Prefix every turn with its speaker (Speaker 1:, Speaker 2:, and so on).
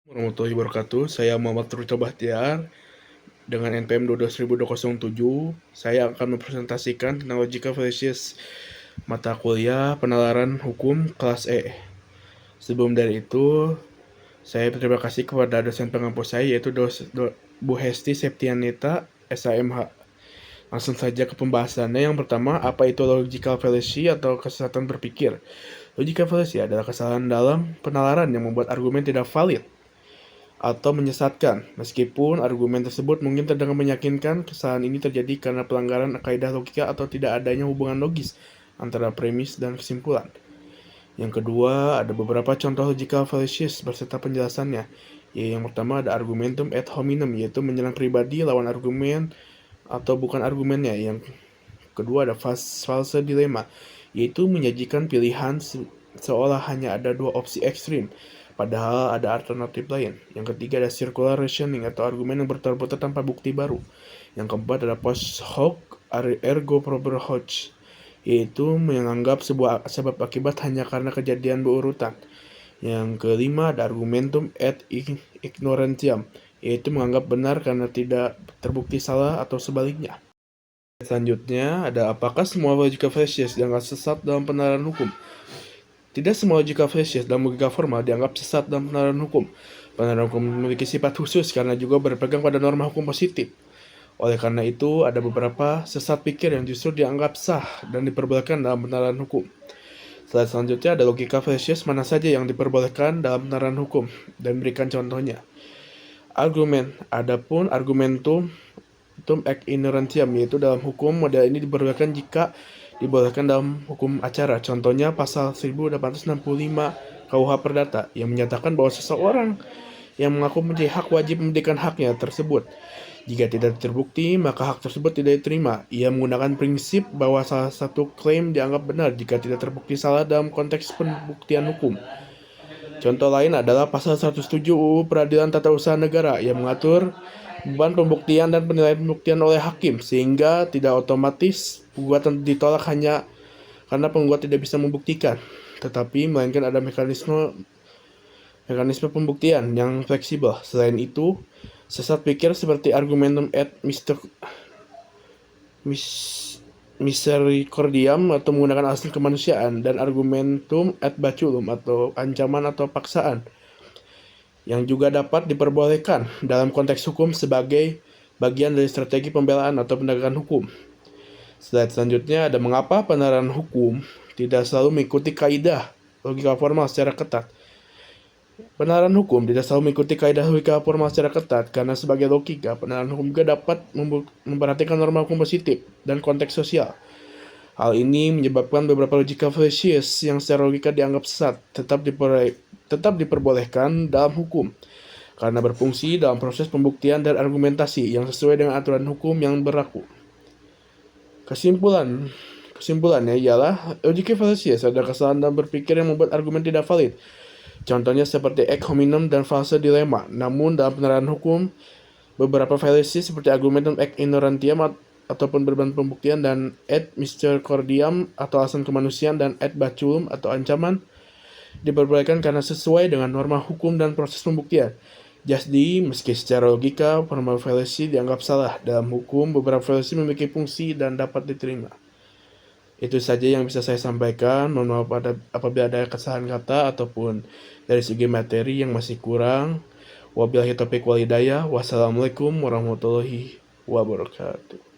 Speaker 1: Warahmatullahi wabarakatuh. Saya Muhammad Turito Bahtiar dengan NPM 12207. Saya akan mempresentasikan tentang Logical Fallacies mata kuliah penalaran hukum kelas E. Sebelum dari itu, saya berterima kasih kepada dosen pengampu saya yaitu Bu Hesti Septianita, SHMH. Langsung saja ke pembahasannya. Yang pertama, apa itu logical fallacy atau kesesatan berpikir? Logical fallacy adalah kesalahan dalam penalaran yang membuat argumen tidak valid atau menyesatkan. Meskipun argumen tersebut mungkin terdengar meyakinkan, kesalahan ini terjadi karena pelanggaran kaidah logika atau tidak adanya hubungan logis antara premis dan kesimpulan. Yang kedua, ada beberapa contoh logical fallacies beserta penjelasannya. Yang pertama ada argumentum ad hominem, yaitu menyerang pribadi lawan argumen atau bukan argumennya. Yang kedua ada false dilemma, yaitu menyajikan pilihan seolah hanya ada dua opsi ekstrim, padahal ada alternatif lain. Yang ketiga ada circular reasoning atau argumen yang berputar-putar tanpa bukti baru. Yang keempat ada post hoc ergo propter hoc, yaitu menganggap sebuah sebab akibat hanya karena kejadian berurutan. Yang kelima ada argumentum ad ignorantiam, yaitu menganggap benar karena tidak terbukti salah atau sebaliknya. Selanjutnya ada apakah semua logical fallacies dianggap sesat dalam penalaran hukum? Tidak semua logical fallacies dalam logika formal dianggap sesat dalam penalaran hukum. Penalaran hukum memiliki sifat khusus karena juga berpegang pada norma hukum positif. Oleh karena itu, ada beberapa sesat pikir yang justru dianggap sah dan diperbolehkan dalam penalaran hukum. Slide selanjutnya ada logika fallacies mana saja yang diperbolehkan dalam penalaran hukum dan berikan contohnya. Argumen, adapun argumentum ad ignorantiam, yaitu dalam hukum model ini diperbolehkan jika dibolehkan dalam hukum acara. Contohnya pasal 1865 KUH Perdata yang menyatakan bahwa seseorang yang mengaku mempunyai hak wajib memberikan haknya tersebut. Jika tidak terbukti, maka hak tersebut tidak diterima. Ia menggunakan prinsip bahwa salah satu klaim dianggap benar jika tidak terbukti salah dalam konteks pembuktian hukum. Contoh lain adalah pasal 107 UU Peradilan Tata Usaha Negara yang mengatur beban pembuktian dan penilaian pembuktian oleh hakim, sehingga tidak otomatis gugatan ditolak hanya karena penggugat tidak bisa membuktikan, tetapi melainkan ada mekanisme pembuktian yang fleksibel. Selain itu, sesat pikir seperti argumentum ad misericordiam atau menggunakan alasan kemanusiaan dan argumentum ad baculum atau ancaman atau paksaan yang juga dapat diperbolehkan dalam konteks hukum sebagai bagian dari strategi pembelaan atau penegakan hukum. Slide selanjutnya ada mengapa penalaran hukum tidak selalu mengikuti kaidah logika formal secara ketat. Penalaran hukum tidak selalu mengikuti kaidah logika formal secara ketat karena sebagai logika, penalaran hukum juga dapat memperhatikan norma hukum positif dan konteks sosial. Hal ini menyebabkan beberapa logical fallacies yang secara logika dianggap sesat tetap diperbolehkan dalam hukum karena berfungsi dalam proses pembuktian dan argumentasi yang sesuai dengan aturan hukum yang berlaku. Kesimpulannya ialah logical fallacies adalah kesalahan dalam berpikir yang membuat argumen tidak valid. Contohnya seperti ad hominem dan false dilemma. Namun dalam penalaran hukum, beberapa fallacies seperti argumentum ad ignorantiam ataupun beban pembuktian dan ad misericordiam atau alasan kemanusiaan dan ad baculum atau ancaman diperbolehkan karena sesuai dengan norma hukum dan proses pembuktian. Jadi, meski secara logika formal fallacy dianggap salah, dalam hukum beberapa fallacy memiliki fungsi dan dapat diterima. Itu saja yang bisa saya sampaikan. Mohon maaf apabila ada kesalahan kata ataupun dari segi materi yang masih kurang. Wabillahi taufiq wal hidayah. Wassalamualaikum warahmatullahi wabarakatuh.